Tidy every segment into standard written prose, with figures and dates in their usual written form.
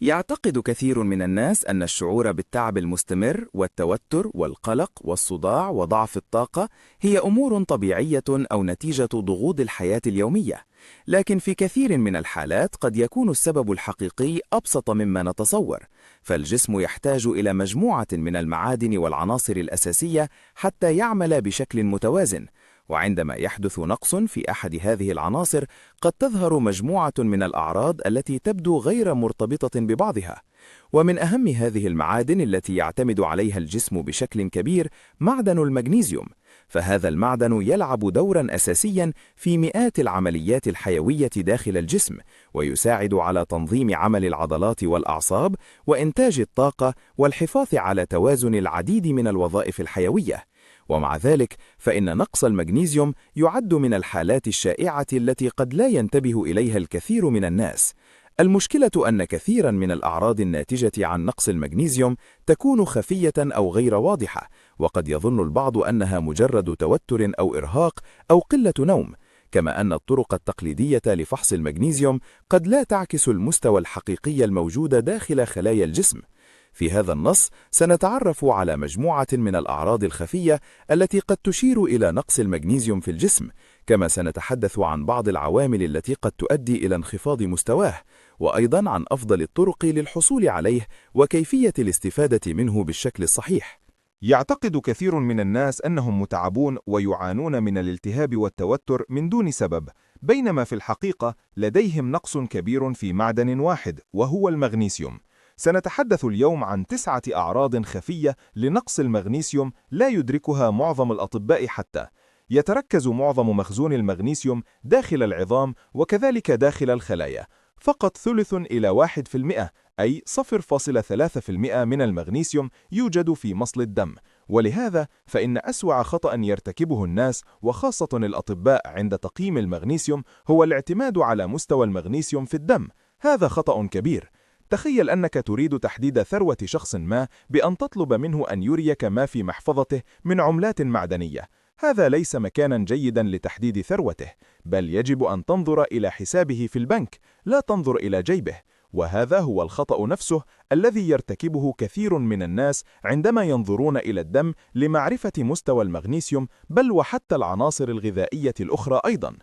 يعتقد كثير من الناس أن الشعور بالتعب المستمر والتوتر والقلق والصداع وضعف الطاقة هي أمور طبيعية أو نتيجة ضغوط الحياة اليومية، لكن في كثير من الحالات قد يكون السبب الحقيقي أبسط مما نتصور، فالجسم يحتاج إلى مجموعة من المعادن والعناصر الأساسية حتى يعمل بشكل متوازن. وعندما يحدث نقص في أحد هذه العناصر قد تظهر مجموعة من الأعراض التي تبدو غير مرتبطة ببعضها. ومن أهم هذه المعادن التي يعتمد عليها الجسم بشكل كبير معدن المغنيسيوم، فهذا المعدن يلعب دورا أساسيا في مئات العمليات الحيوية داخل الجسم، ويساعد على تنظيم عمل العضلات والأعصاب وإنتاج الطاقة والحفاظ على توازن العديد من الوظائف الحيوية. ومع ذلك فإن نقص المغنيسيوم يعد من الحالات الشائعة التي قد لا ينتبه إليها الكثير من الناس. المشكلة أن كثيرا من الأعراض الناتجة عن نقص المغنيسيوم تكون خفية أو غير واضحة، وقد يظن البعض أنها مجرد توتر أو إرهاق أو قلة نوم، كما أن الطرق التقليدية لفحص المغنيسيوم قد لا تعكس المستوى الحقيقي الموجود داخل خلايا الجسم. في هذا النص سنتعرف على مجموعة من الأعراض الخفية التي قد تشير إلى نقص المغنيسيوم في الجسم، كما سنتحدث عن بعض العوامل التي قد تؤدي إلى انخفاض مستواه، وأيضا عن أفضل الطرق للحصول عليه وكيفية الاستفادة منه بالشكل الصحيح. يعتقد كثير من الناس أنهم متعبون ويعانون من الالتهاب والتوتر من دون سبب، بينما في الحقيقة لديهم نقص كبير في معدن واحد وهو المغنيسيوم. سنتحدث اليوم عن 9 أعراض خفية لنقص المغنيسيوم لا يدركها معظم الأطباء حتى. يتركز معظم مخزون المغنيسيوم داخل العظام وكذلك داخل الخلايا، فقط 3 إلى 1%، أي 0.3% من المغنيسيوم يوجد في مصل الدم. ولهذا فإن أسوأ خطأ يرتكبه الناس وخاصة الأطباء عند تقييم المغنيسيوم هو الاعتماد على مستوى المغنيسيوم في الدم. هذا خطأ كبير. تخيل أنك تريد تحديد ثروة شخص ما بأن تطلب منه أن يريك ما في محفظته من عملات معدنية. هذا ليس مكانا جيدا لتحديد ثروته، بل يجب أن تنظر إلى حسابه في البنك، لا تنظر إلى جيبه. وهذا هو الخطأ نفسه الذي يرتكبه كثير من الناس عندما ينظرون إلى الدم لمعرفة مستوى المغنيسيوم، بل وحتى العناصر الغذائية الأخرى أيضا.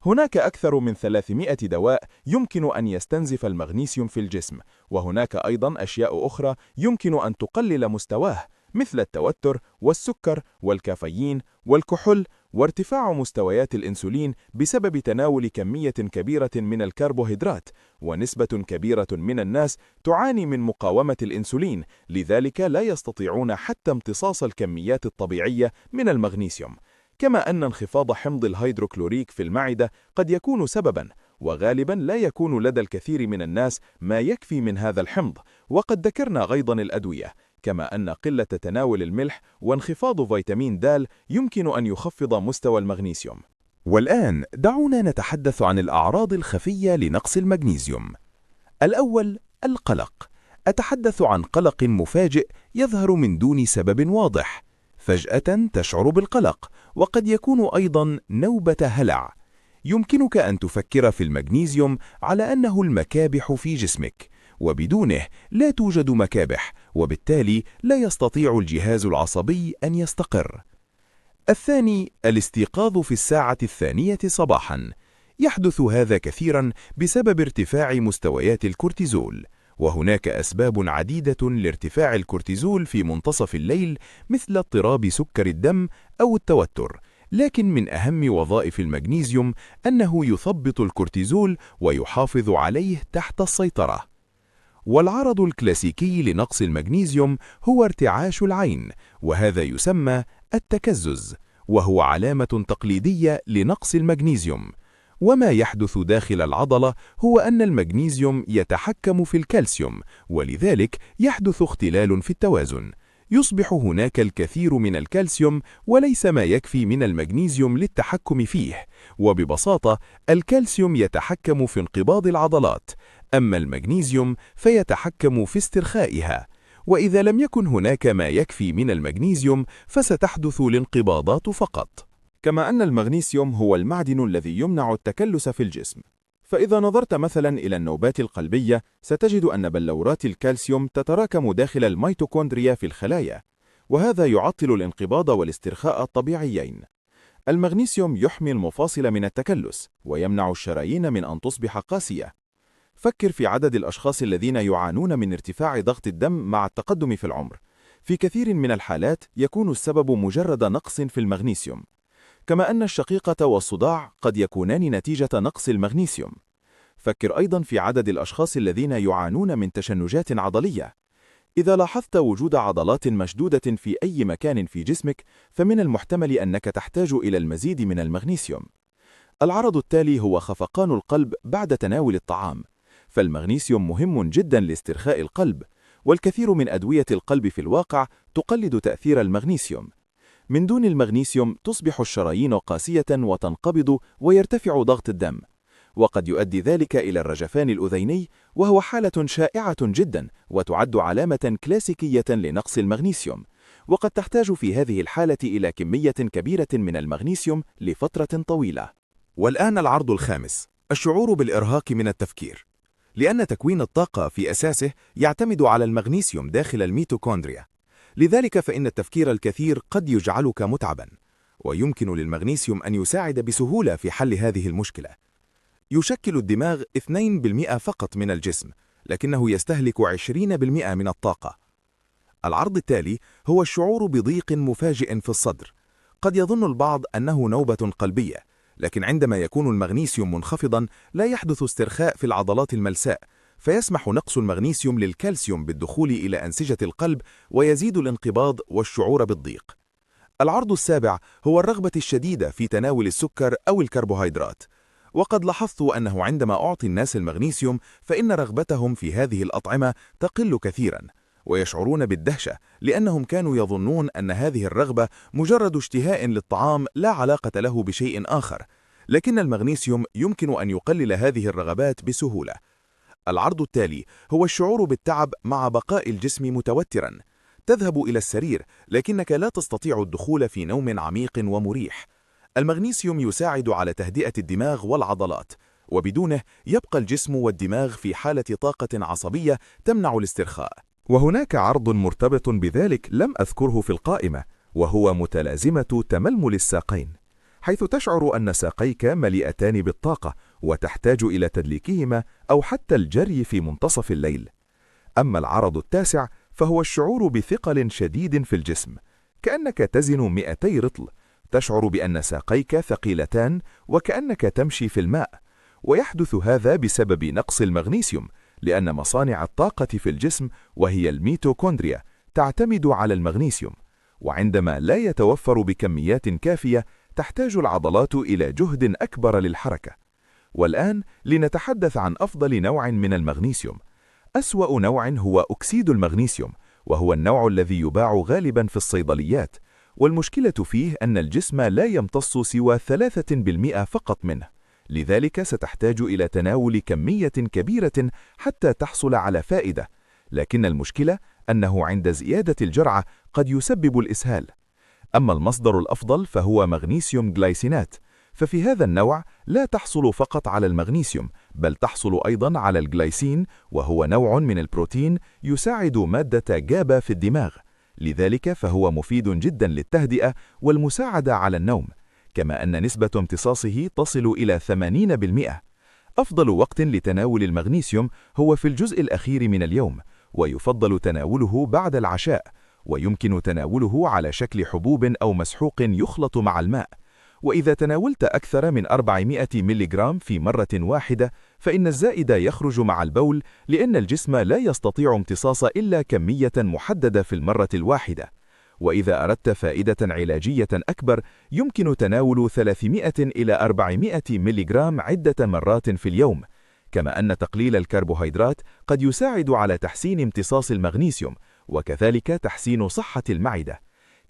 هناك أكثر من 300 دواء يمكن أن يستنزف المغنيسيوم في الجسم، وهناك أيضا أشياء أخرى يمكن أن تقلل مستواه، مثل التوتر والسكر والكافيين والكحول وارتفاع مستويات الإنسولين بسبب تناول كمية كبيرة من الكربوهيدرات. ونسبة كبيرة من الناس تعاني من مقاومة الإنسولين، لذلك لا يستطيعون حتى امتصاص الكميات الطبيعية من المغنيسيوم. كما أن انخفاض حمض الهيدروكلوريك في المعدة قد يكون سبباً، وغالباً لا يكون لدى الكثير من الناس ما يكفي من هذا الحمض. وقد ذكرنا أيضاً الأدوية، كما أن قلة تناول الملح وانخفاض فيتامين د يمكن أن يخفض مستوى المغنيسيوم. والآن دعونا نتحدث عن الأعراض الخفية لنقص المغنيسيوم. الأول، القلق. أتحدث عن قلق مفاجئ يظهر من دون سبب واضح. فجأة تشعر بالقلق، وقد يكون أيضا نوبة هلع. يمكنك أن تفكر في المغنيسيوم على أنه المكابح في جسمك، وبدونه لا توجد مكابح، وبالتالي لا يستطيع الجهاز العصبي أن يستقر. الثاني، الاستيقاظ في الساعة 2 صباحا. يحدث هذا كثيرا بسبب ارتفاع مستويات الكورتيزول، وهناك أسباب عديدة لارتفاع الكورتيزول في منتصف الليل، مثل اضطراب سكر الدم أو التوتر. لكن من أهم وظائف المغنيسيوم أنه يثبط الكورتيزول ويحافظ عليه تحت السيطرة. والعرض الكلاسيكي لنقص المغنيسيوم هو ارتعاش العين، وهذا يسمى التكزز، وهو علامة تقليدية لنقص المغنيسيوم. وما يحدث داخل العضلة هو أن المغنيسيوم يتحكم في الكالسيوم، ولذلك يحدث اختلال في التوازن. يصبح هناك الكثير من الكالسيوم وليس ما يكفي من المغنيسيوم للتحكم فيه، وببساطة الكالسيوم يتحكم في انقباض العضلات، أما المغنيسيوم فيتحكم في استرخائها. وإذا لم يكن هناك ما يكفي من المغنيسيوم فستحدث الانقباضات فقط. كما أن المغنيسيوم هو المعدن الذي يمنع التكلس في الجسم، فإذا نظرت مثلا إلى النوبات القلبية ستجد أن بلورات الكالسيوم تتراكم داخل الميتوكوندريا في الخلايا، وهذا يعطل الانقباض والاسترخاء الطبيعيين. المغنيسيوم يحمي المفاصل من التكلس ويمنع الشرايين من أن تصبح قاسية. فكر في عدد الأشخاص الذين يعانون من ارتفاع ضغط الدم مع التقدم في العمر. في كثير من الحالات يكون السبب مجرد نقص في المغنيسيوم، كما أن الشقيقة والصداع قد يكونان نتيجة نقص المغنيسيوم. فكر أيضا في عدد الأشخاص الذين يعانون من تشنجات عضلية. إذا لاحظت وجود عضلات مشدودة في أي مكان في جسمك، فمن المحتمل أنك تحتاج إلى المزيد من المغنيسيوم. العرض التالي هو خفقان القلب بعد تناول الطعام، فالمغنيسيوم مهم جدا لاسترخاء القلب، والكثير من أدوية القلب في الواقع تقلد تأثير المغنيسيوم. من دون المغنيسيوم تصبح الشرايين قاسية وتنقبض ويرتفع ضغط الدم، وقد يؤدي ذلك إلى الرجفان الأذيني، وهو حالة شائعة جدا وتعد علامة كلاسيكية لنقص المغنيسيوم، وقد تحتاج في هذه الحالة إلى كمية كبيرة من المغنيسيوم لفترة طويلة. والآن العرض الخامس: الشعور بالإرهاق من التفكير. لأن تكوين الطاقة في أساسه يعتمد على المغنيسيوم داخل الميتوكوندريا، لذلك فإن التفكير الكثير قد يجعلك متعبا، ويمكن للمغنيسيوم أن يساعد بسهولة في حل هذه المشكلة. يشكل الدماغ 2% فقط من الجسم، لكنه يستهلك 20% من الطاقة. العرض التالي هو الشعور بضيق مفاجئ في الصدر. قد يظن البعض أنه نوبة قلبية، لكن عندما يكون المغنيسيوم منخفضا لا يحدث استرخاء في العضلات الملساء، فيسمح نقص المغنيسيوم للكالسيوم بالدخول إلى أنسجة القلب ويزيد الانقباض والشعور بالضيق. العرض السابع هو الرغبة الشديدة في تناول السكر أو الكربوهيدرات. وقد لاحظت أنه عندما أعطي الناس المغنيسيوم فإن رغبتهم في هذه الأطعمة تقل كثيرا، ويشعرون بالدهشة لأنهم كانوا يظنون أن هذه الرغبة مجرد اشتهاء للطعام لا علاقة له بشيء آخر، لكن المغنيسيوم يمكن أن يقلل هذه الرغبات بسهولة. العرض التالي هو الشعور بالتعب مع بقاء الجسم متوترا. تذهب إلى السرير لكنك لا تستطيع الدخول في نوم عميق ومريح. المغنيسيوم يساعد على تهدئة الدماغ والعضلات، وبدونه يبقى الجسم والدماغ في حالة طاقة عصبية تمنع الاسترخاء. وهناك عرض مرتبط بذلك لم أذكره في القائمة، وهو متلازمة تململ الساقين، حيث تشعر أن ساقيك مليئتان بالطاقة وتحتاج إلى تدليكهما أو حتى الجري في منتصف الليل. أما العرض التاسع فهو الشعور بثقل شديد في الجسم، كأنك تزن 200 رطل. تشعر بأن ساقيك ثقيلتان وكأنك تمشي في الماء، ويحدث هذا بسبب نقص المغنيسيوم، لأن مصانع الطاقة في الجسم وهي الميتوكوندريا تعتمد على المغنيسيوم، وعندما لا يتوفر بكميات كافية تحتاج العضلات إلى جهد أكبر للحركة. والآن لنتحدث عن أفضل نوع من المغنيسيوم. أسوأ نوع هو أكسيد المغنيسيوم، وهو النوع الذي يباع غالبا في الصيدليات، والمشكلة فيه أن الجسم لا يمتص سوى 3% فقط منه، لذلك ستحتاج إلى تناول كمية كبيرة حتى تحصل على فائدة، لكن المشكلة أنه عند زيادة الجرعة قد يسبب الإسهال. أما المصدر الأفضل فهو مغنيسيوم جلايسينات، ففي هذا النوع لا تحصل فقط على المغنيسيوم، بل تحصل أيضا على الجلايسين، وهو نوع من البروتين يساعد مادة جابا في الدماغ، لذلك فهو مفيد جدا للتهدئة والمساعدة على النوم، كما أن نسبة امتصاصه تصل إلى 80%. أفضل وقت لتناول المغنيسيوم هو في الجزء الأخير من اليوم، ويفضل تناوله بعد العشاء، ويمكن تناوله على شكل حبوب أو مسحوق يخلط مع الماء. وإذا تناولت أكثر من 400 ملغرام في مرة واحدة فإن الزائد يخرج مع البول، لأن الجسم لا يستطيع امتصاص إلا كمية محددة في المرة الواحدة. وإذا أردت فائدة علاجية أكبر يمكن تناول 300 إلى 400 ملغرام عدة مرات في اليوم، كما أن تقليل الكربوهيدرات قد يساعد على تحسين امتصاص المغنيسيوم، وكذلك تحسين صحة المعدة.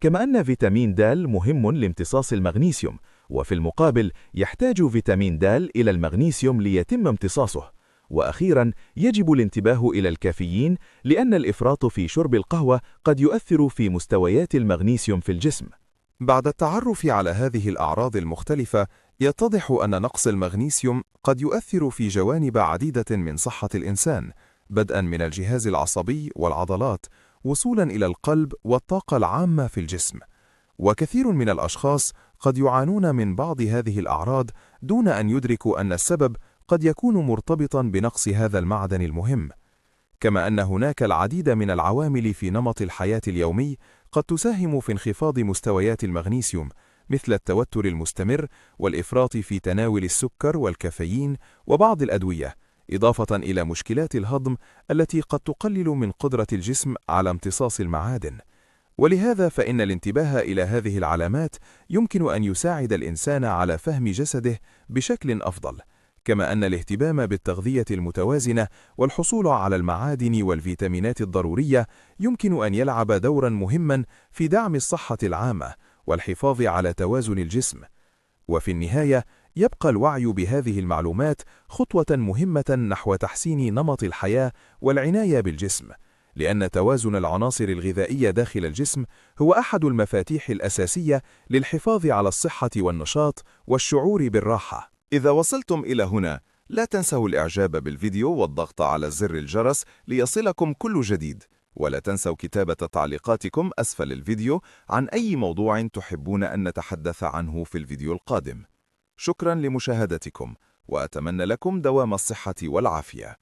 كما أن فيتامين د مهم لامتصاص المغنيسيوم، وفي المقابل يحتاج فيتامين د إلى المغنيسيوم ليتم امتصاصه. وأخيرا يجب الانتباه إلى الكافيين، لأن الإفراط في شرب القهوة قد يؤثر في مستويات المغنيسيوم في الجسم. بعد التعرف على هذه الأعراض المختلفة يتضح أن نقص المغنيسيوم قد يؤثر في جوانب عديدة من صحة الإنسان، بدءاً من الجهاز العصبي والعضلات، وصولاً إلى القلب والطاقة العامة في الجسم. وكثير من الأشخاص قد يعانون من بعض هذه الأعراض دون أن يدركوا أن السبب قد يكون مرتبطاً بنقص هذا المعدن المهم. كما أن هناك العديد من العوامل في نمط الحياة اليومي قد تساهم في انخفاض مستويات المغنيسيوم، مثل التوتر المستمر والإفراط في تناول السكر والكافيين وبعض الأدوية، إضافة إلى مشكلات الهضم التي قد تقلل من قدرة الجسم على امتصاص المعادن. ولهذا فإن الانتباه إلى هذه العلامات يمكن أن يساعد الإنسان على فهم جسده بشكل أفضل، كما أن الاهتمام بالتغذية المتوازنة والحصول على المعادن والفيتامينات الضرورية يمكن أن يلعب دورا مهما في دعم الصحة العامة والحفاظ على توازن الجسم. وفي النهاية يبقى الوعي بهذه المعلومات خطوة مهمة نحو تحسين نمط الحياة والعناية بالجسم، لأن توازن العناصر الغذائية داخل الجسم هو أحد المفاتيح الأساسية للحفاظ على الصحة والنشاط والشعور بالراحة. إذا وصلتم إلى هنا، لا تنسوا الإعجاب بالفيديو والضغط على زر الجرس ليصلكم كل جديد، ولا تنسوا كتابة تعليقاتكم أسفل الفيديو عن أي موضوع تحبون أن نتحدث عنه في الفيديو القادم. شكرا لمشاهدتكم، وأتمنى لكم دوام الصحة والعافية.